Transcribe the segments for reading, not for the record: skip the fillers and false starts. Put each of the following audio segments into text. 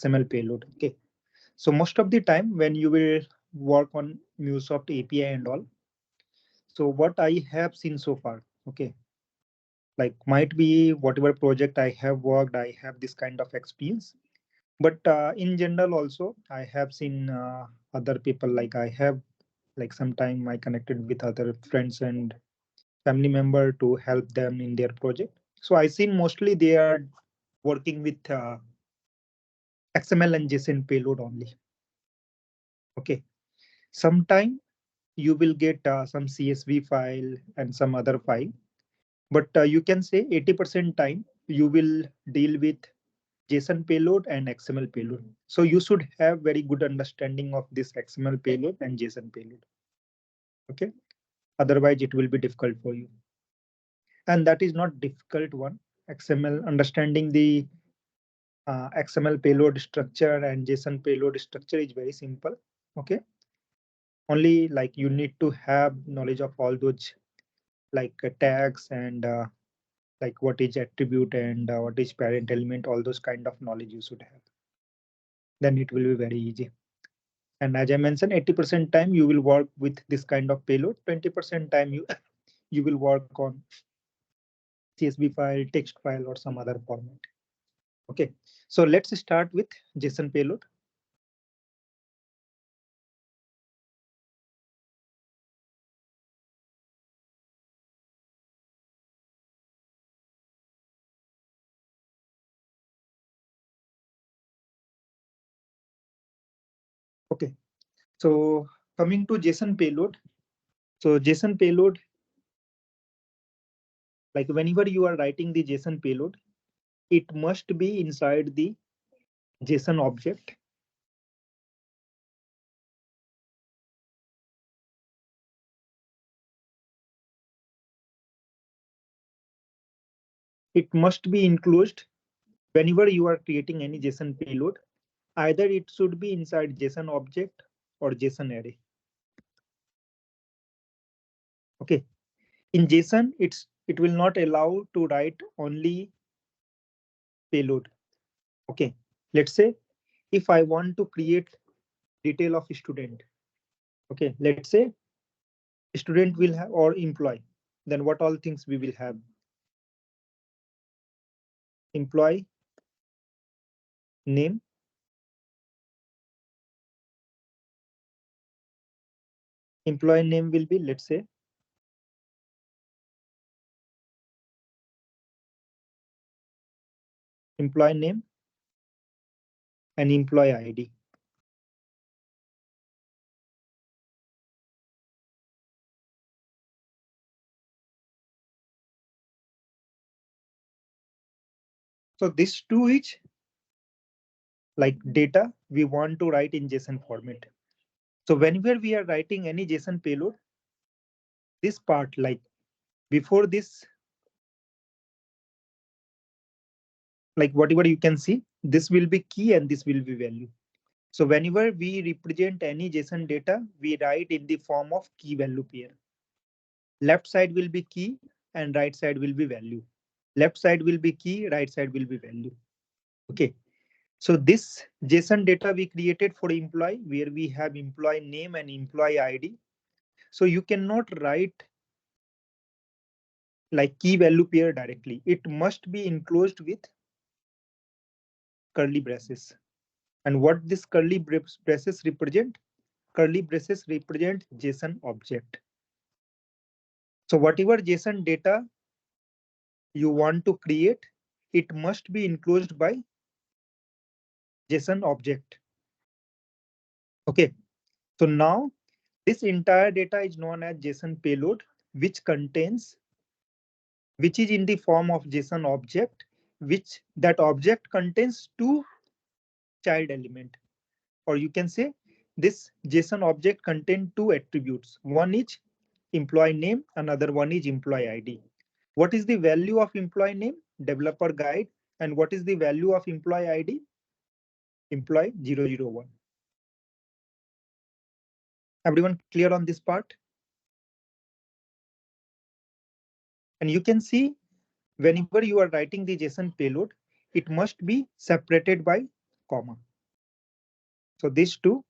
XML payload. Okay. So most of the time when you will work on Mulesoft API and all, so what I have seen so far, okay, like might be whatever project I have worked, I have this kind of experience. But in general, also I have seen other people, like I have like sometime I connected with other friends and family member to help them in their project. So I seen mostly they are working with XML and JSON payload only. Okay. Sometime you will get some CSV file and some other file, but you can say 80% time you will deal with JSON payload and XML payload. So you should have very good understanding of this XML payload and JSON payload. Okay. Otherwise it will be difficult for you. And that is not difficult one. XML understanding the XML payload structure and JSON payload structure is very simple. Okay. Only like you need to have knowledge of all those like tags and like what is attribute and what is parent element, all those kind of knowledge you should have. Then it will be very easy. And as I mentioned, 80% time you will work with this kind of payload, 20% time you will work on CSV file, text file, or some other format. Okay, so let's start with JSON payload. Okay, so coming to JSON payload. So JSON payload, like whenever you are writing the JSON payload, it must be inside the JSON object. It must be enclosed whenever you are creating any JSON payload. Either it should be inside JSON object or JSON array. Okay. In JSON, it will not allow to write only payload. Okay. Let's say if I want to create detail of student. Okay. Let's say student will have or employee. Then what all things we will have? Employee name, employee name will be, let's say, employee name and employee ID. So this two is like data we want to write in JSON format. So whenever we are writing any JSON payload, this part, like before this, like whatever you can see, this will be key and this will be value. So whenever we represent any JSON data, we write in the form of key value pair. Left side will be key and right side will be value. Left side will be key, right side will be value. Okay. So this JSON data we created for employee, where we have employee name and employee ID. So you cannot write like key value pair directly. It must be enclosed with curly braces. And what this curly braces represent? Curly braces represent JSON object. So whatever JSON data you want to create, it must be enclosed by JSON object. Okay. So now this entire data is known as JSON payload, which is in the form of JSON object, which that object contains two child element, or you can say this JSON object contains two attributes. One is employee name, another one is employee ID. What is the value of employee name? Developer guide. And what is the value of employee ID? Employee 001. Everyone clear on this part? And you can see whenever you are writing the JSON payload, it must be separated by comma. So these two,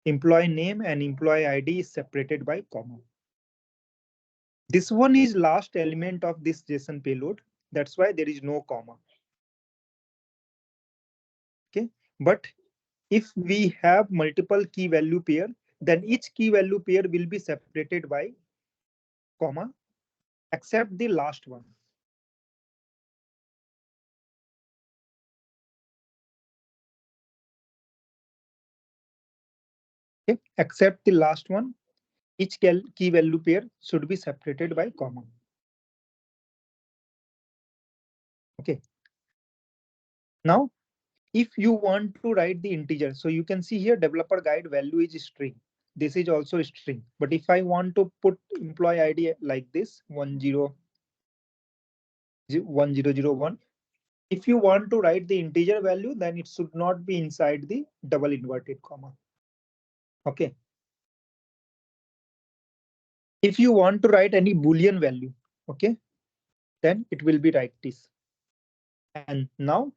employee name and employee ID, is separated by comma. This one is last element of this JSON payload. That's why there is no comma. Okay. But if we have multiple key value pair, then each key value pair will be separated by comma, except the last one. Okay. Except the last one, each key value pair should be separated by comma. Okay. Now, if you want to write the integer, so you can see here developer guide value is string. This is also a string. But if I want to put employee ID like this, 1001, if you want to write the integer value, then it should not be inside the double inverted comma. Okay. If you want to write any Boolean value, okay, then it will be like this. And now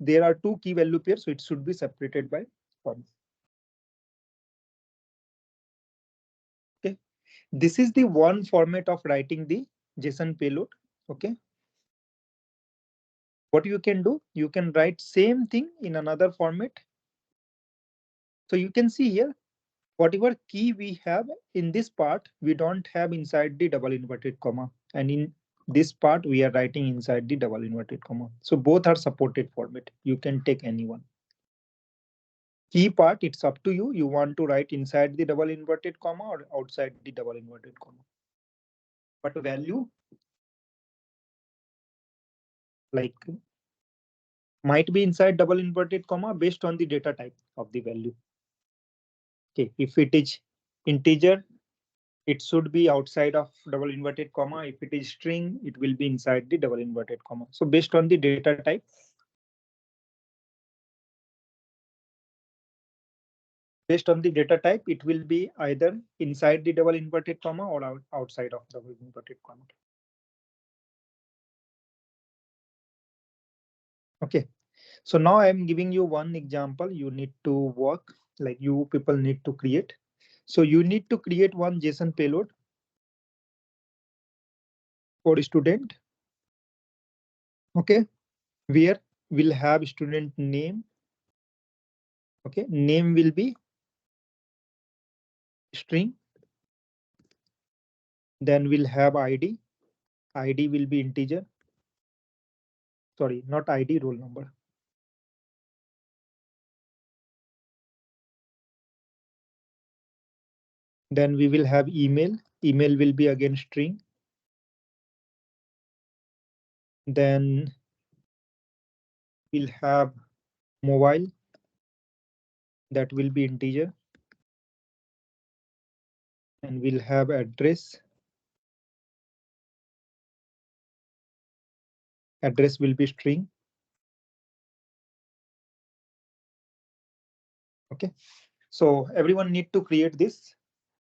there are two key value pairs, so it should be separated by comma. Okay. This is the one format of writing the JSON payload. Okay. What you can do, you can write same thing in another format. So you can see here, whatever key we have in this part, we don't have inside the double inverted comma. And in this part, we are writing inside the double inverted comma. So both are supported format. You can take any one. Key part, it's up to you. You want to write inside the double inverted comma or outside the double inverted comma. But value, like, might be inside double inverted comma based on the data type of the value. Okay, if it is integer, it should be outside of double inverted comma. If it is string, it will be inside the double inverted comma. So based on the data type, it will be either inside the double inverted comma or outside of double inverted comma. Okay. So now I'm giving you one example. You need to work, like you people need to create. So you need to create one JSON payload for student. Okay. Where we'll have student name. Okay. Name will be string. Then we'll have ID. ID will be integer. Sorry, not ID, roll number. Then we will have email. Email will be again string. Then we'll have mobile. That will be integer. And we'll have address. Address will be string. Okay. So everyone need to create this.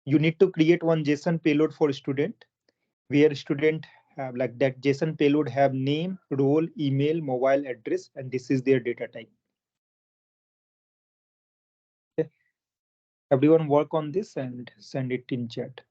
You need to create one JSON payload for student, where student have like that JSON payload have name, role, email, mobile address, and this is their data type. Okay. Everyone work on this and send it in chat.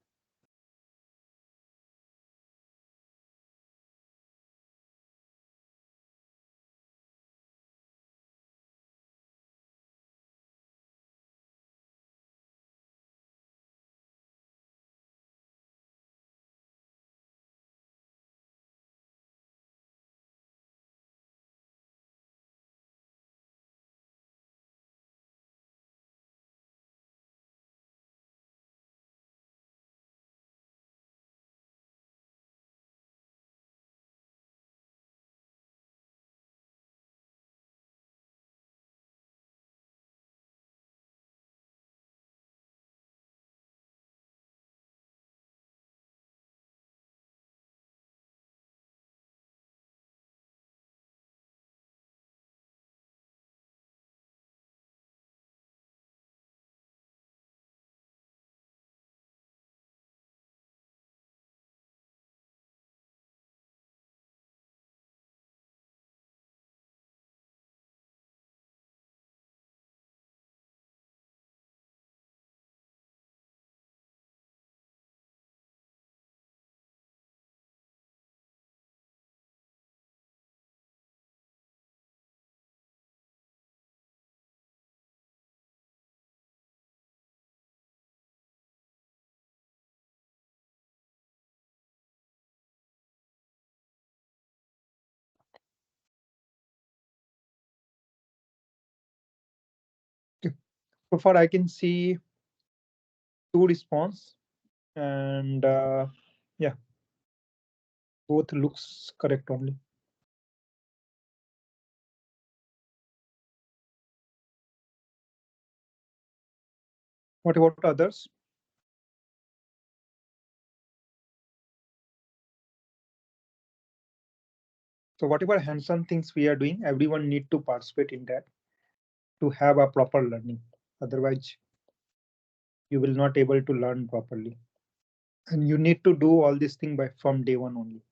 So far, I can see two response, and yeah, both looks correct only. What about others? So whatever hands-on things we are doing, everyone need to participate in that to have a proper learning. Otherwise, you will not able to learn properly. And you need to do all this thing by from day one only.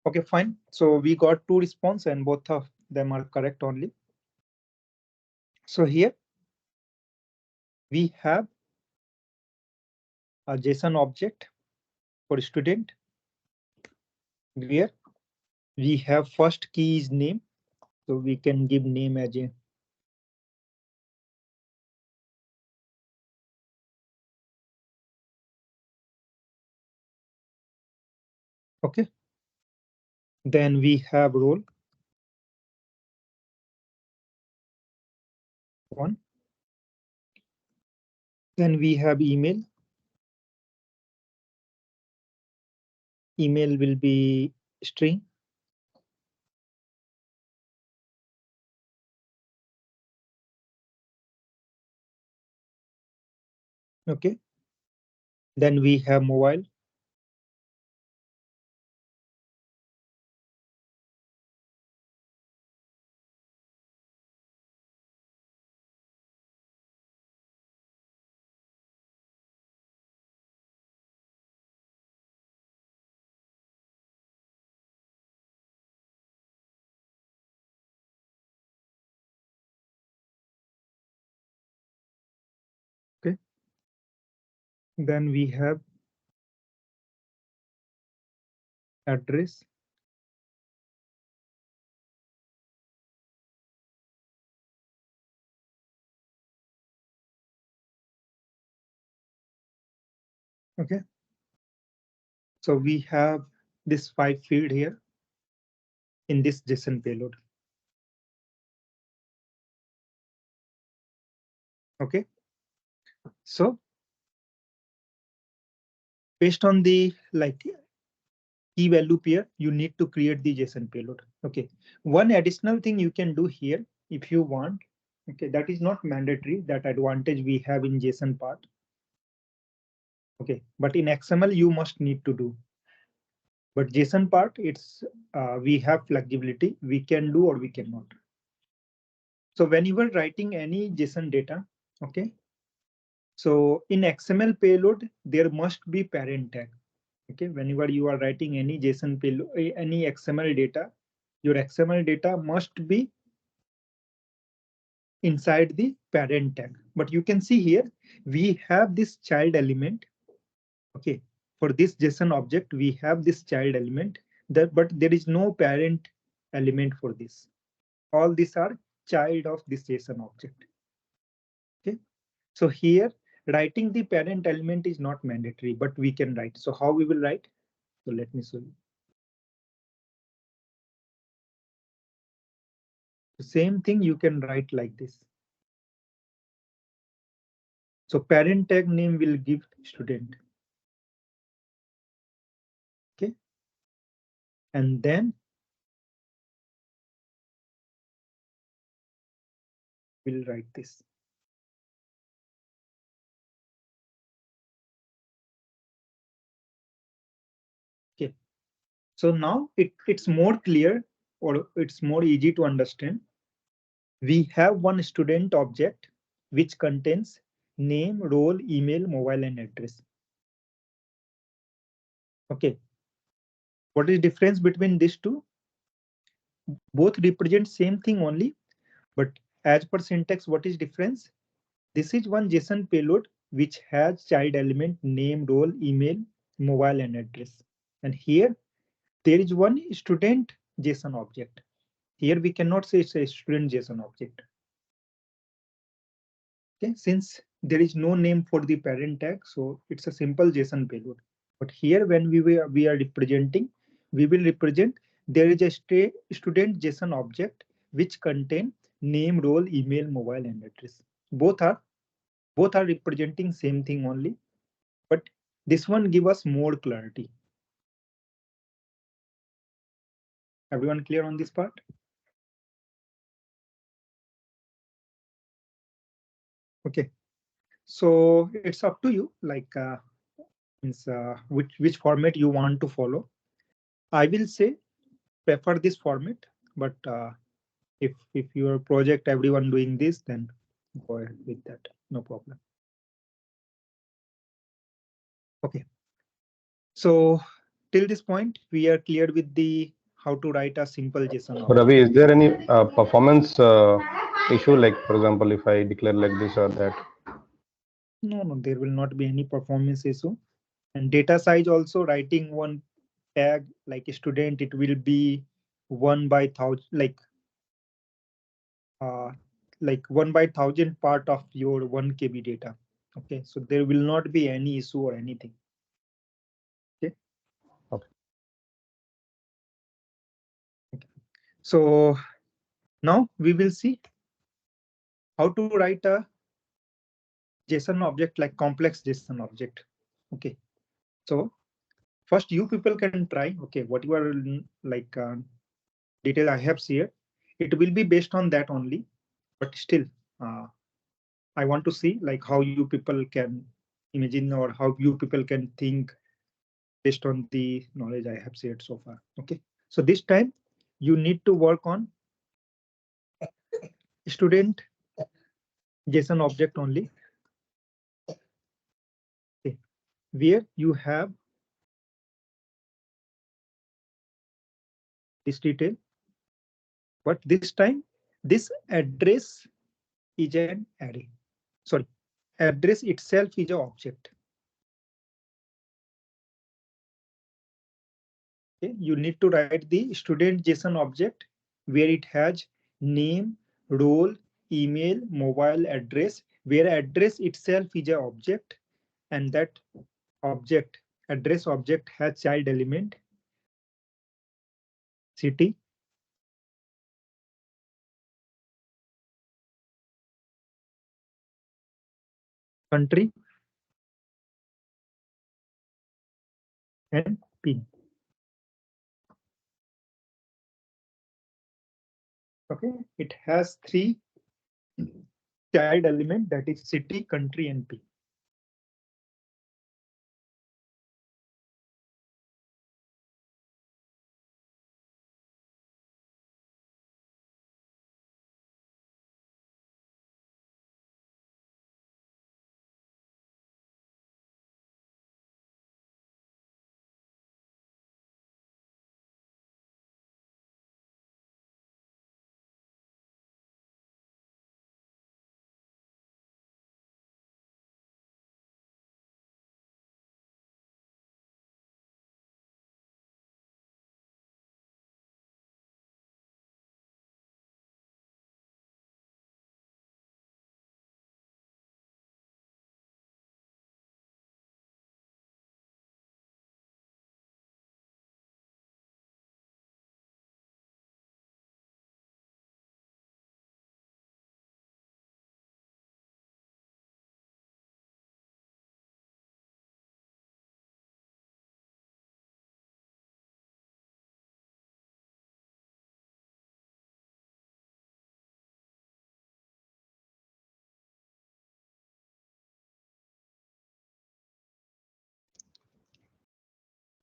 Okay, fine. So we got two response and both of them are correct only. So here we have a JSON object for student where we have first key is name. So we can give name as a okay. Then we have role one. Then we have email. Email will be string. Okay. Then we have mobile. Okay. Then we have address. Okay. So we have this 5 field here in this JSON payload. Okay. So based on the like key value pair, you need to create the JSON payload. Okay. One additional thing you can do here if you want. Okay, that is not mandatory. That advantage we have in JSON part. Okay, but in XML you must need to do. But JSON part, it's we have flexibility. We can do or we cannot. So when you are writing any JSON data, okay. So in XML payload, there must be parent tag. Okay, whenever you are writing any JSON payload, any XML data, your XML data must be inside the parent tag. But you can see here, we have this child element. Okay, for this JSON object, we have this child element that, but there is no parent element for this. All these are child of this JSON object. Okay, so here writing the parent element is not mandatory, but we can write. So how we will write? So let me show you. The same thing you can write like this. So parent tag name will give student. Okay, and then we'll write this. Okay, so now it's more clear or it's more easy to understand. We have one student object which contains name, role, email, mobile, and address. Okay, what is difference between these two? Both represent same thing only, but as per syntax, what is difference? This is one JSON payload which has child element name, role, email, mobile, and address. And here there is one student JSON object. Here we cannot say it's a student JSON object. Okay, since there is no name for the parent tag, so it's a simple JSON payload. But here, when we are representing, we will represent there is a student JSON object which contain name, role, email, mobile, and address. Both are both are representing same thing only, but this one give us more clarity. Everyone clear on this part? Okay, so it's up to you, like means which format you want to follow. I will say prefer this format, but if your project everyone doing this, then go ahead with that, no problem. Okay, so till this point we are clear with the how to write a simple JSON So Ravi, object. is there any performance issue? Like, for example, if I declare like this or that? No, there will not be any performance issue. And data size also, writing one tag like a student, it will be 1/1000, uh, like 1/1000 part of your 1 KB data. Okay, so there will not be any issue or anything. Okay. Okay. Okay. So now we will see how to write a JSON object, like complex JSON object. Okay. So first you people can try. Okay, what you are like detail I have here, it will be based on that only. But still, uh, I want to see like how you people can imagine or how you people can think based on the knowledge I have shared so far. Okay, so this time you need to work on student JSON object only. Okay, where you have this detail, but this time this address is an array. Sorry, address itself is an object. Okay, you need to write the student JSON object where it has name, role, email, mobile address, where address itself is an object, and that object address object has child element, city, country, and pin. Okay, it has three child element, that is city, country, and pin.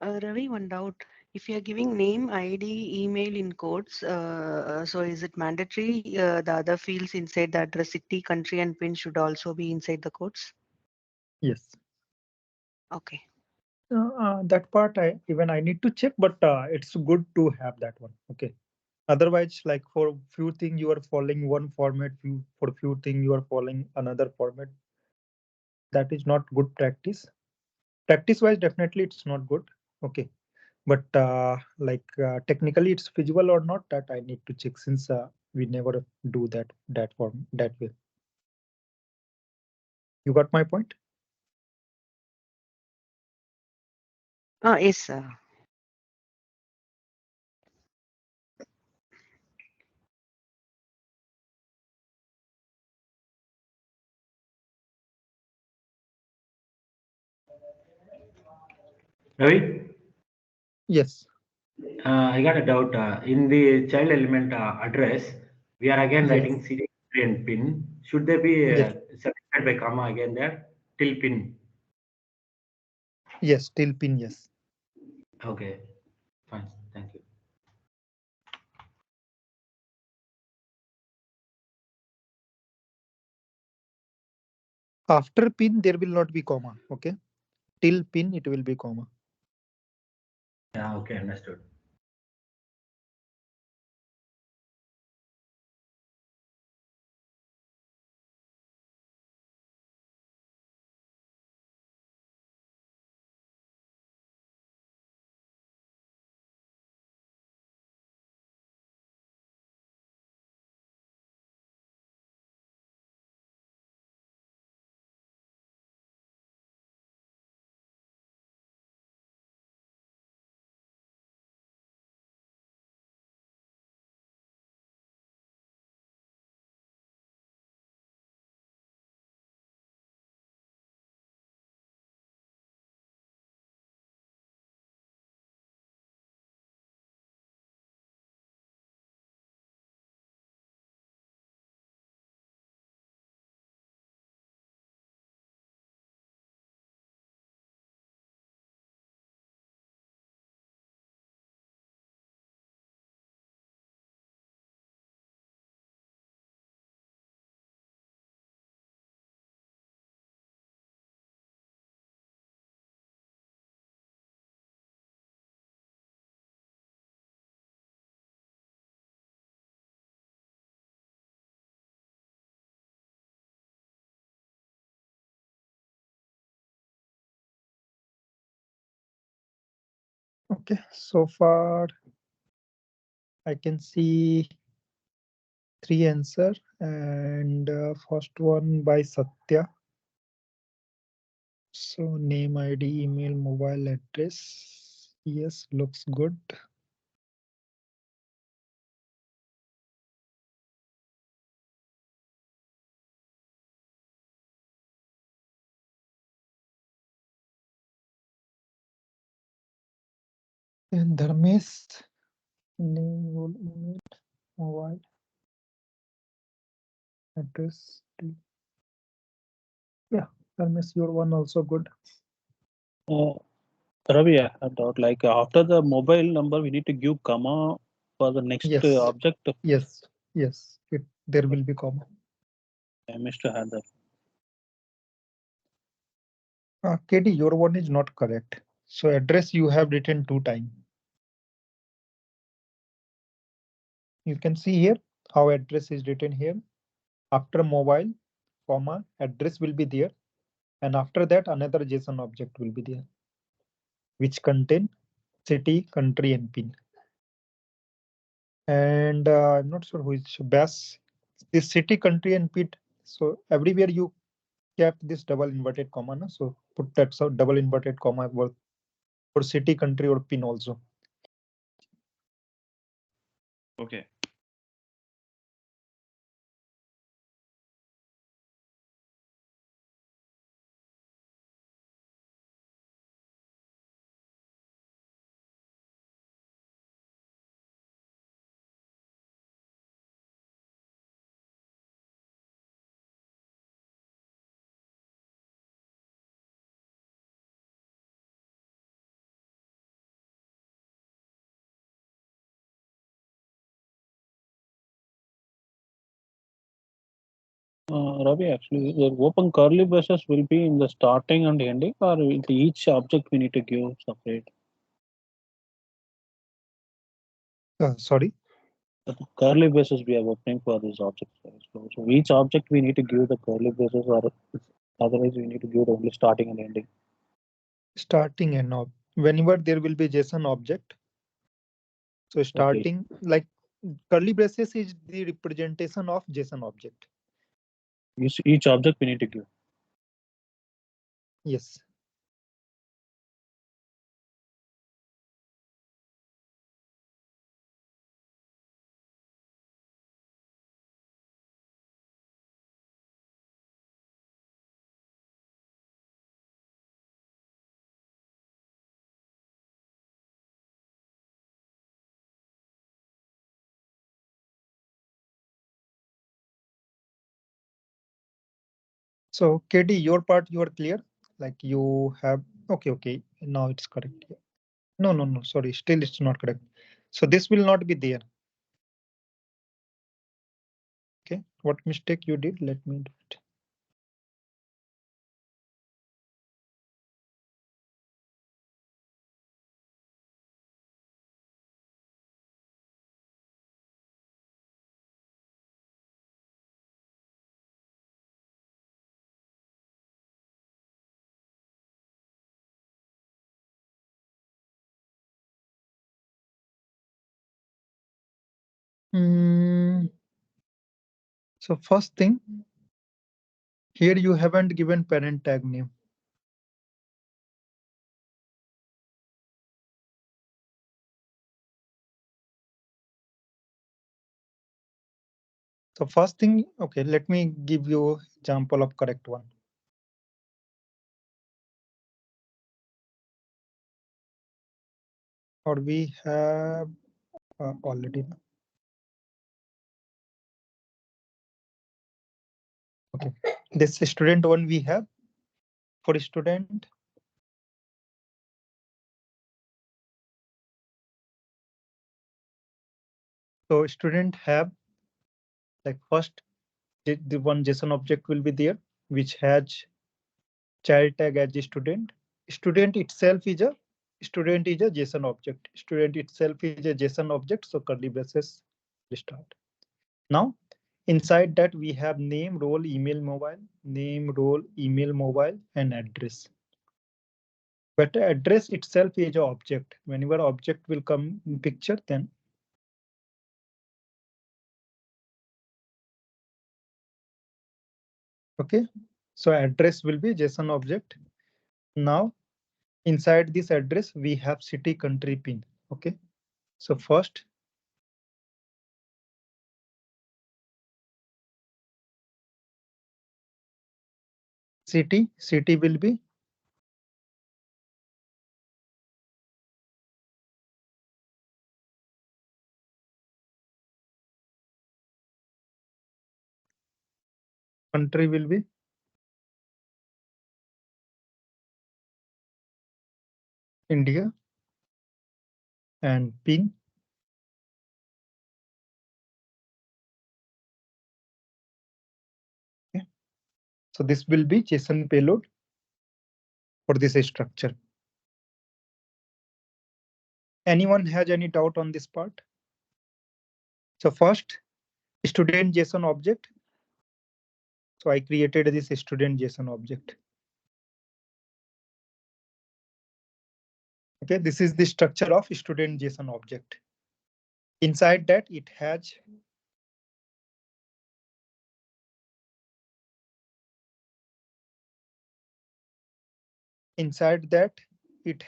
Ravi, one doubt. If you are giving name, ID, email in codes, so is it mandatory the other fields inside the address, city, country, and pin should also be inside the codes? Yes. Okay. That part I need to check, but it's good to have that one. Okay. Otherwise, like for few things you are following one format, for few things you are following another format. That is not good practice. Practice wise, definitely it's not good. Okay, but technically it's feasible or not, that I need to check, since we never do that form that way. You got my point? Yes, sir. Ravi, Yes. I got a doubt. In the child element address, we are again Yes. writing city and pin. Should they be Yes. separated by comma again there till pin? Yes. Till pin. Yes. Okay, fine. Thank you. After pin, there will not be comma. Okay. Till pin, it will be comma. Yeah, okay, understood. Okay. So far, I can see three answer, and first one by Satya. So name, ID, email, mobile address. Yes, looks good. And Dharmesh, name, role, email, mobile address. Yeah, Dharmesh, your one also good. Uh, Ravi, I have doubt. Like after the mobile number, we need to give comma for the next Yes. object. Yes. Yes. There will be comma. I missed to have that. KD, your one is not correct. So address you have written two times. You can see here how address is written here. After mobile, comma, address will be there. And after that, another JSON object will be there, which contain city, country, and pin. And I'm not sure which Bass, this city, country, and pin. So everywhere you kept this double inverted comma. No? So put that so double inverted comma for city, country, or pin also. Okay. Ravi, actually, the open curly braces will be in the starting and ending, or with each object we need to give separate. Sorry. The curly braces we are opening for this object. So each object we need to give the curly braces, or otherwise we need to give only starting and ending. Starting and whenever there will be JSON object. So Okay. starting like curly braces is the representation of JSON object. Each object we need to give. Yes. So KD, your part you are clear. Like you have okay. Now it's correct. Yeah. No. Sorry, still it's not correct. So this will not be there. Okay, what mistake you did? Let me do it. So first thing, here you haven't given parent tag name. So first thing, okay, let me give you example of correct one. Or we have already. Okay, this student one we have for student. So student have like first the one JSON object will be there, which has child tag as a student. Student itself is a JSON object. Student itself is a JSON object. So curly braces will start. Now inside that we have name, role, email, mobile, name, role, email, mobile, and address. But address itself is an object. Whenever object will come in picture, then okay. So address will be JSON object. Now inside this address, we have city, country, pin. Okay. So first, city will be country will be India and pin. Okay. So this will be JSON payload for this structure. Anyone has any doubt on this part? So first, student JSON object. So I created this student JSON object. Okay, this is the structure of student JSON object. Inside that it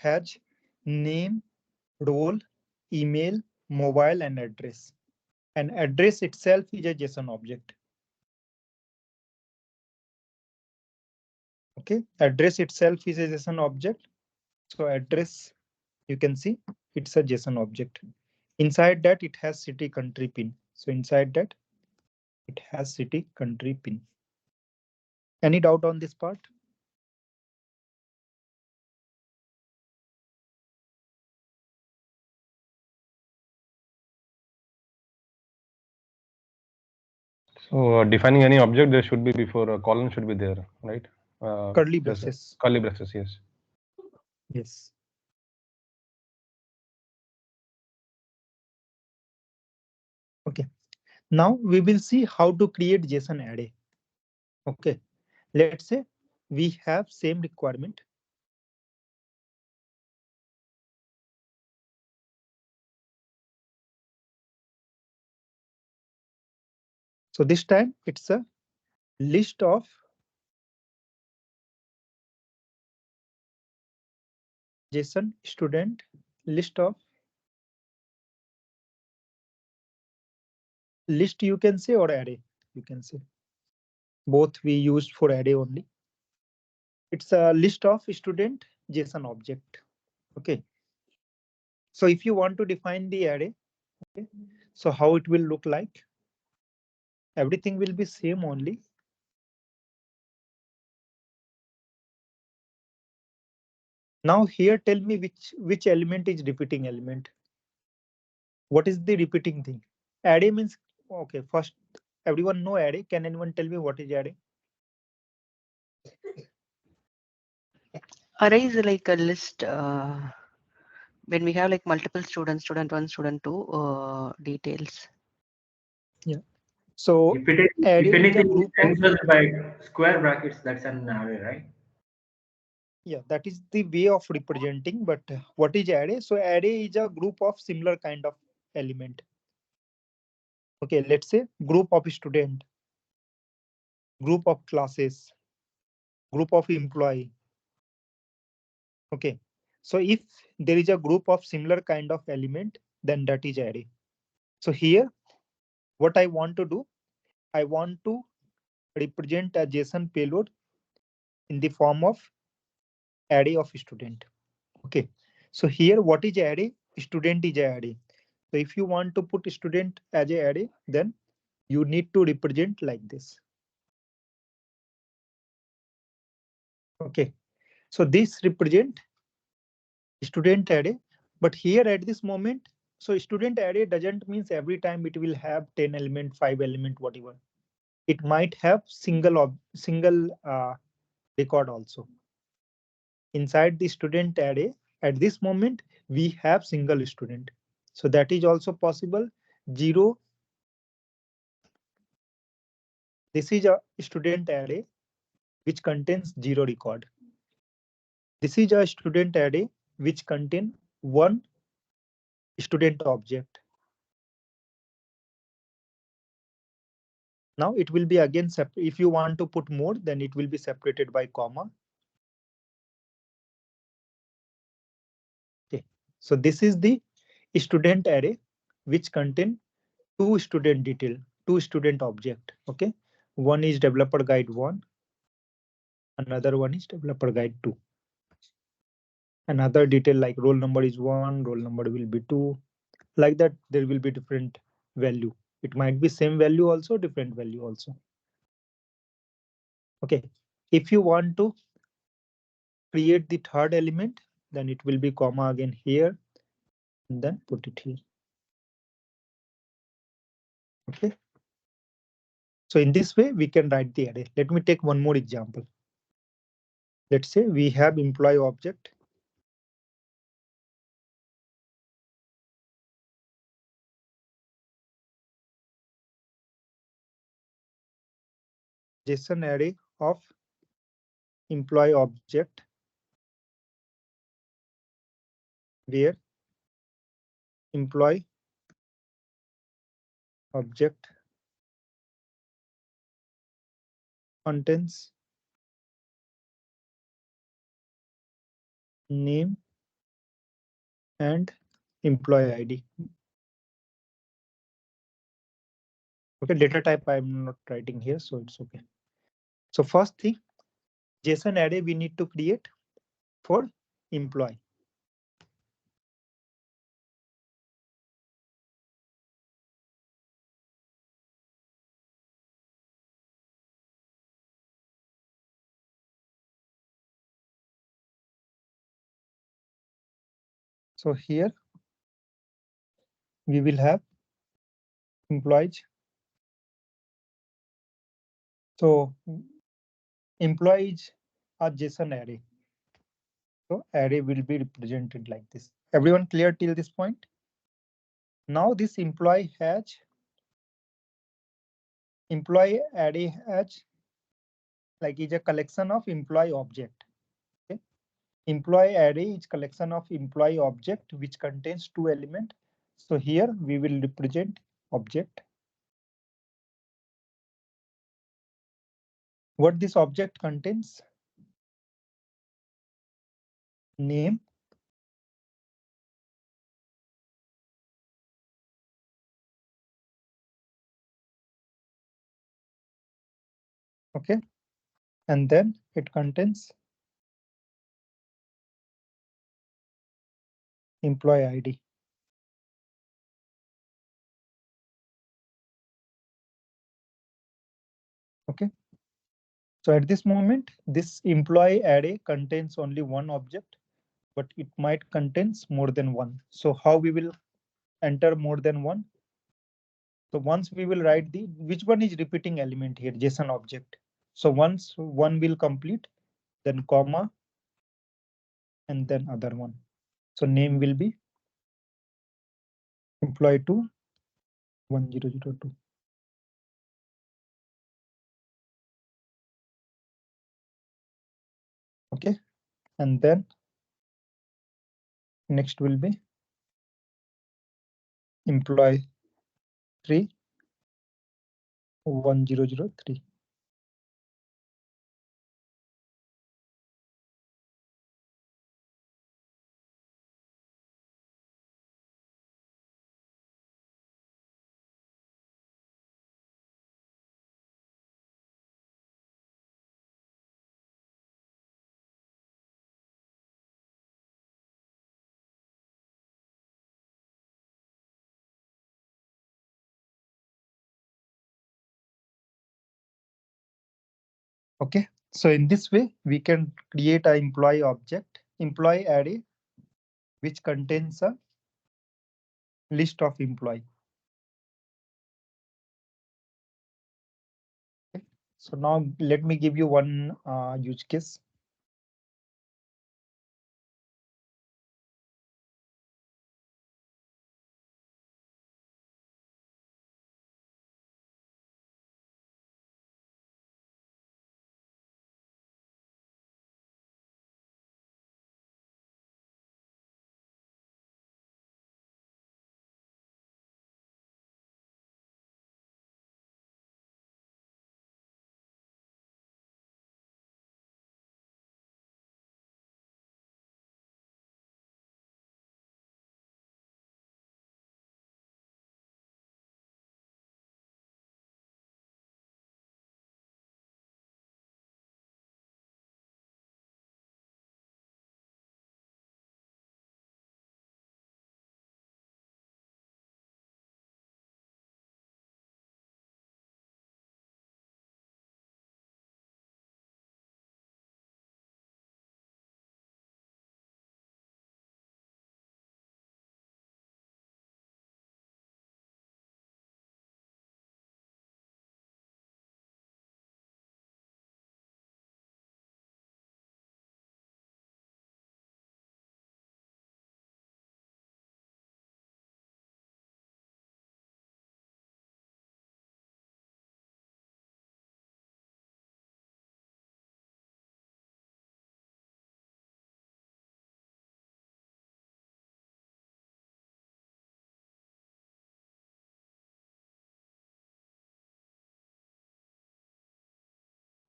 has name, role, email, mobile, and address. And address itself is a JSON object. Okay, address itself is a JSON object. So address, you can see it's a JSON object. Inside that it has city, country, pin. So inside that it has city, country, pin. Any doubt on this part? So defining any object, there should be before a colon should be there, right? Curly Yes, braces. curly braces, yes. Yes. Okay. Now we will see how to create JSON array. Okay. Let's say we have same requirement. So this time it's a list of JSON student, list you can say, or array you can say. Both we used for array only. It's a list of student JSON object. Okay. So if you want to define the array, okay, so how it will look like? Everything will be same only. Now here tell me which element is repeating element. What is the repeating thing? Array means, okay, first everyone know array. Can anyone tell me what is array? Array is like a list when we have like multiple students, student 1, student 2, details. Yeah. So If it is, if array is a anything is group of, enclosed by square brackets, that's an array, right? yeah, that is the way of representing. But what is array? So array is a group of similar kind of element. Okay, let's say group of student, group of classes, group of employee. Okay, so if there is a group of similar kind of element, then that is array. So here, what I want to do, I want to represent a JSON payload in the form of array of student. Okay, so here what is array? Student is array. So if you want to put student as a array, then you need to represent like this. Okay, so this represent student array, but here at this moment, so student array doesn't means every time it will have 10 element, 5 element, whatever. It might have single record also. Inside the student array, at this moment, we have single student. So that is also possible. 0. This is a student array which contains 0 record. This is a student array which contain one student object. Now it will be again separate. If you want to put more, then it will be separated by comma. Okay, so this is the student array which contain two student detail, two student object. Okay, one is developer guide 1, another one is developer guide 2. Another detail like roll number is 1, roll number will be 2. Like that, there will be different value. It might be same value also, different value also. Okay, if you want to create the third element, then it will be comma again here, and then put it here. Okay, so in this way we can write the array. Let me take one more example. Let's say we have employee object, JSON array of employee object, where employee object contains name and employee ID. Okay, data type I'm not writing here, so it's okay. So first thing, JSON array we need to create for employee. So here we will have employees. So employees are JSON array. So array will be represented like this. Everyone clear till this point? Now this employee array has like is a collection of employee object. Okay. Employee array is collection of employee object which contains two elements. So here we will represent object. What this object contains? Name, okay, and then it contains employee ID. Okay. So at this moment, this employee array contains only one object, but it might contains more than one. So how we will enter more than one? So once we will write the which one is repeating element here, JSON object. So once one will complete, then comma, and then other one. So name will be employee 2 1002. Okay, and then next will be employee 3 1003. Okay, so in this way we can create an employee object, employee array, which contains a list of employee. Okay. So now let me give you one use case.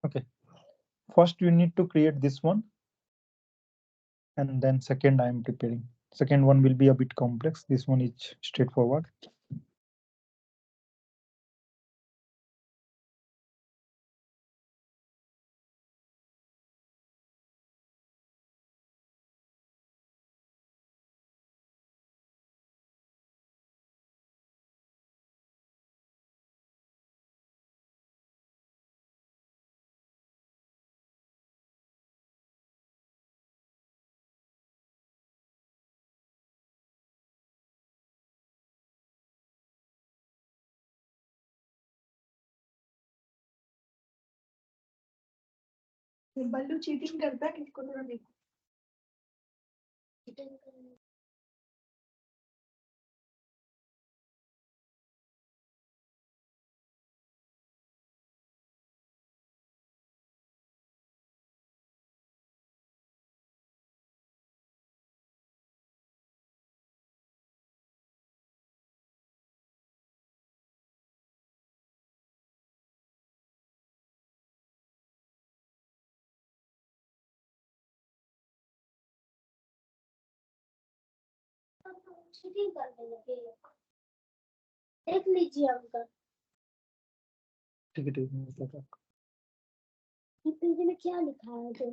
Okay, first you need to create this one, and then second I am preparing. Second one will be a bit complex. This one is straightforward. Ballu cheating करता है किसको थोड़ा देखो cheating करने लगे देख लीजिए uncle ठीक है, ठीक है, मैं बता रहा ये पेज में क्या लिखा है जो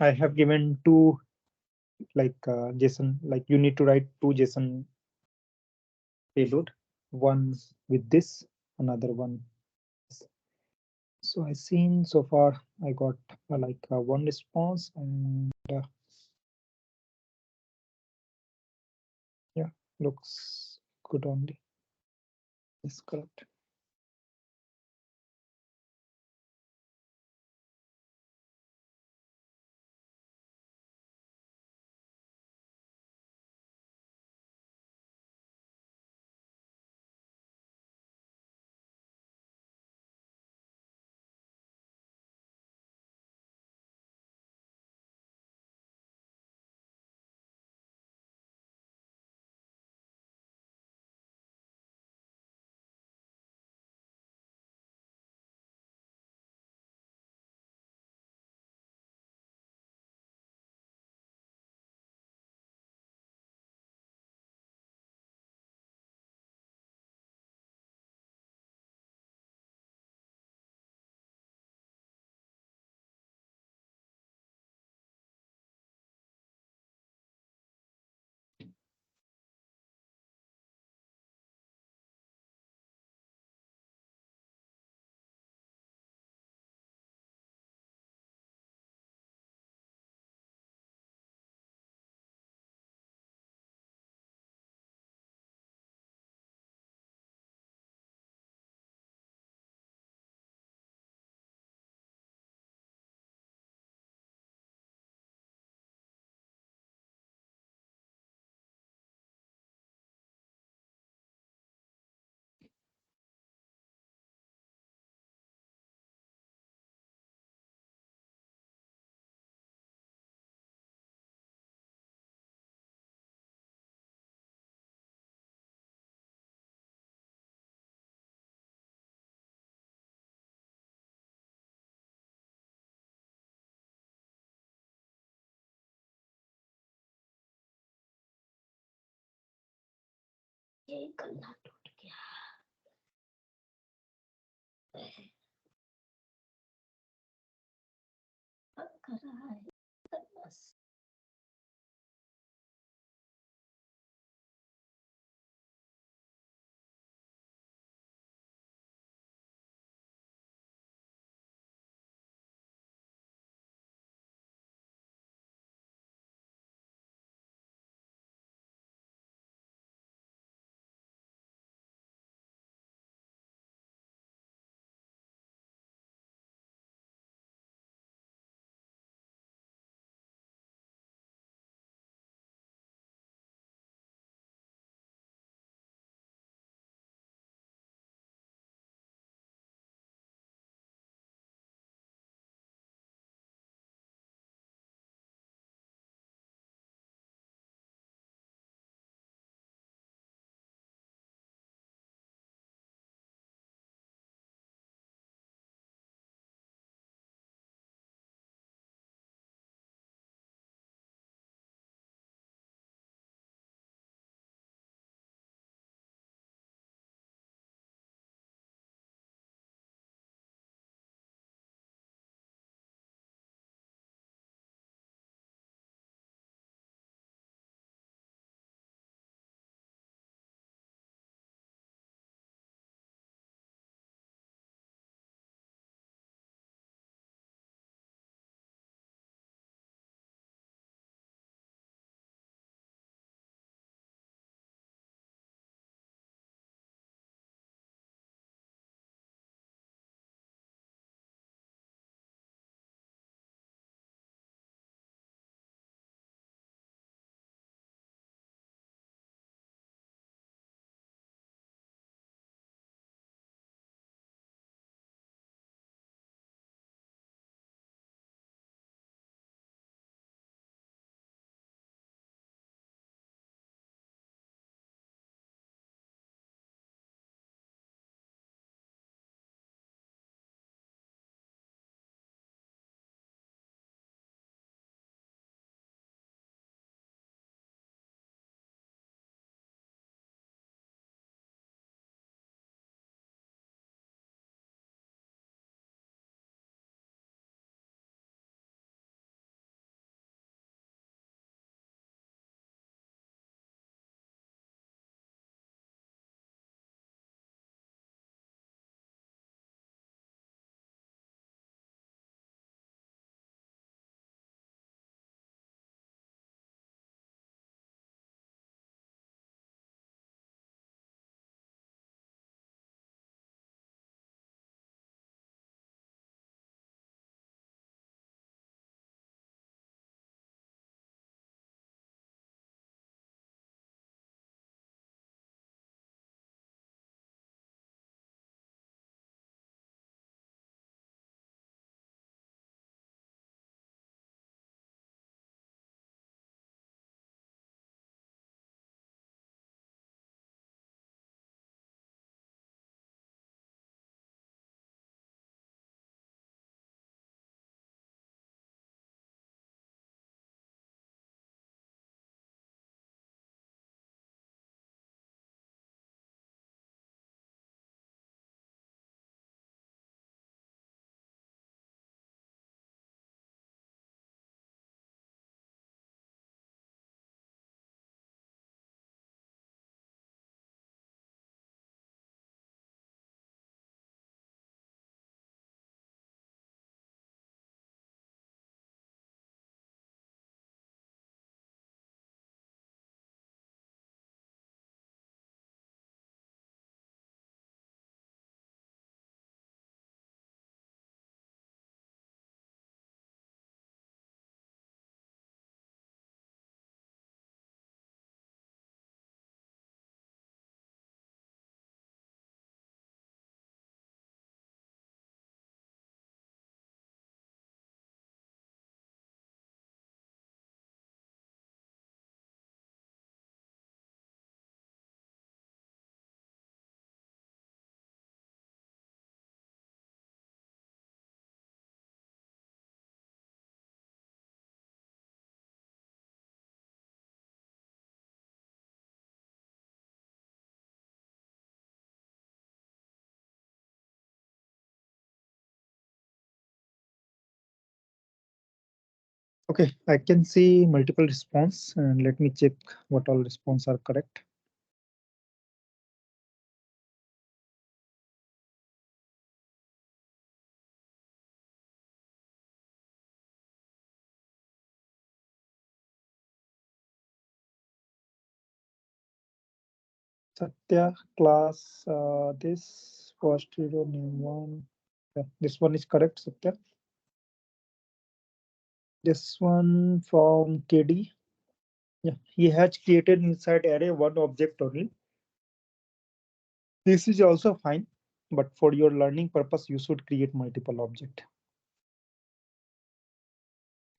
I have given two like JSON, like you need to write two JSON payload, one with this, another one. So I seen so far I got like one response, and yeah, looks good only. That's correct. ये गला टूट गया कर रहा है बस Okay, I can see multiple response and let me check what all response are correct. Satya class, this was zero name one. Yeah, this one is correct, Satya. This one from KD. Yeah, he has created inside array one object only. This is also fine, but for your learning purpose, you should create multiple object.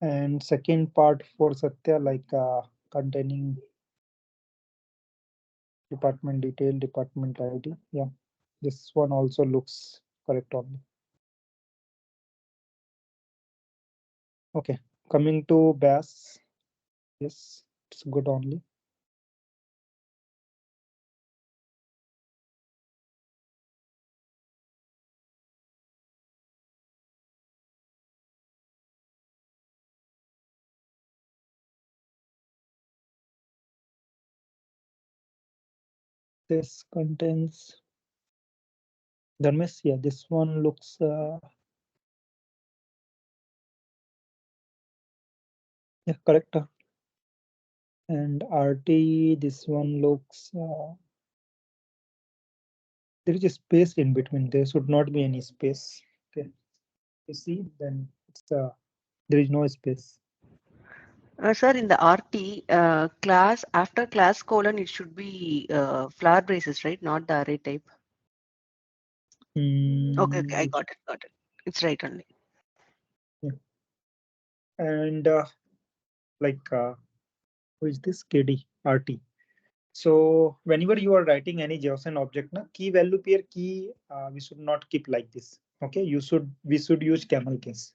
And second part for Satya, like containing department detail, department ID. Yeah, this one also looks correct only. Okay, coming to BAS. Yes, it's good only. This contains Dharmesh. Yeah, this one looks yeah, correct. And RT, this one looks there is a space in between. There should not be any space. Okay, you see, then it's there is no space. Sir, in the RT class, after class colon, it should be flower braces, right? Not the array type. Okay, okay, I got it. It's right only. Yeah. And like who is this KD RT? So whenever you are writing any JSON object, na key value pair key we should not keep like this. Okay, we should use camel case,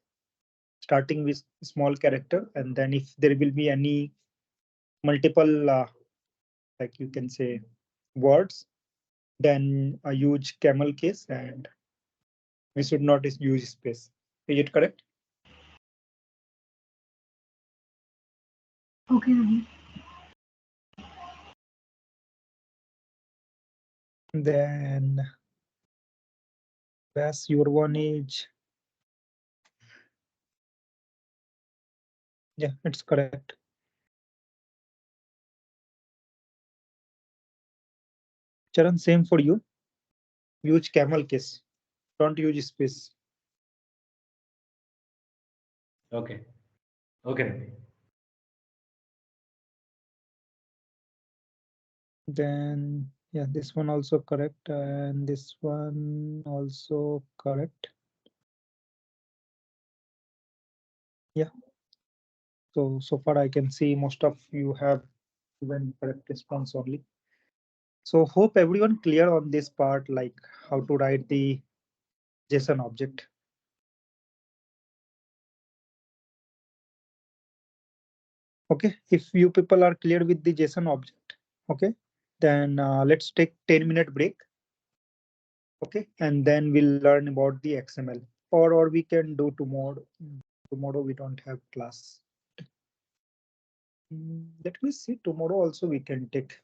starting with small character, and then if there will be any multiple like you can say words, then use camel case, and we should not use space. Is it correct? Okay, Ravi. Then that's your one is yeah, it's correct. Charan, same for you. Use camel case. Don't use space. Okay. Okay, Ravi. Then yeah, this one also correct, and this one also correct. Yeah. So far I can see most of you have given correct response only. So hope everyone clear on this part, like how to write the JSON object. Okay, if you people are clear with the JSON object, okay, then let's take 10-minute break. Okay, and then we'll learn about the XML, or we can do tomorrow. Tomorrow we don't have class. Let me see. Tomorrow also we can take.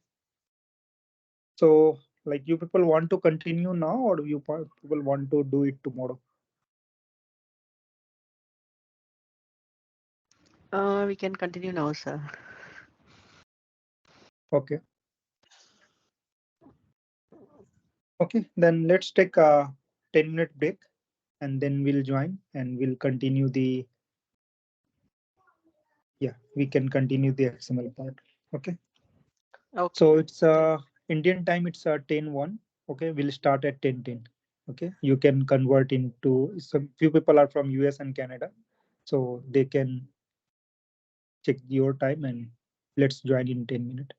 So, like you people want to continue now, or you people want to do it tomorrow? We can continue now, sir. Okay. Okay, then let's take a 10-minute break, and then we'll join and we'll continue the. Yeah, we can continue the XML part. Okay. Okay. So it's Indian time. It's 10:01. Okay, we'll start at 10:10. Okay, you can convert into some few people are from US and Canada, so they can check your time and let's join in 10 minutes.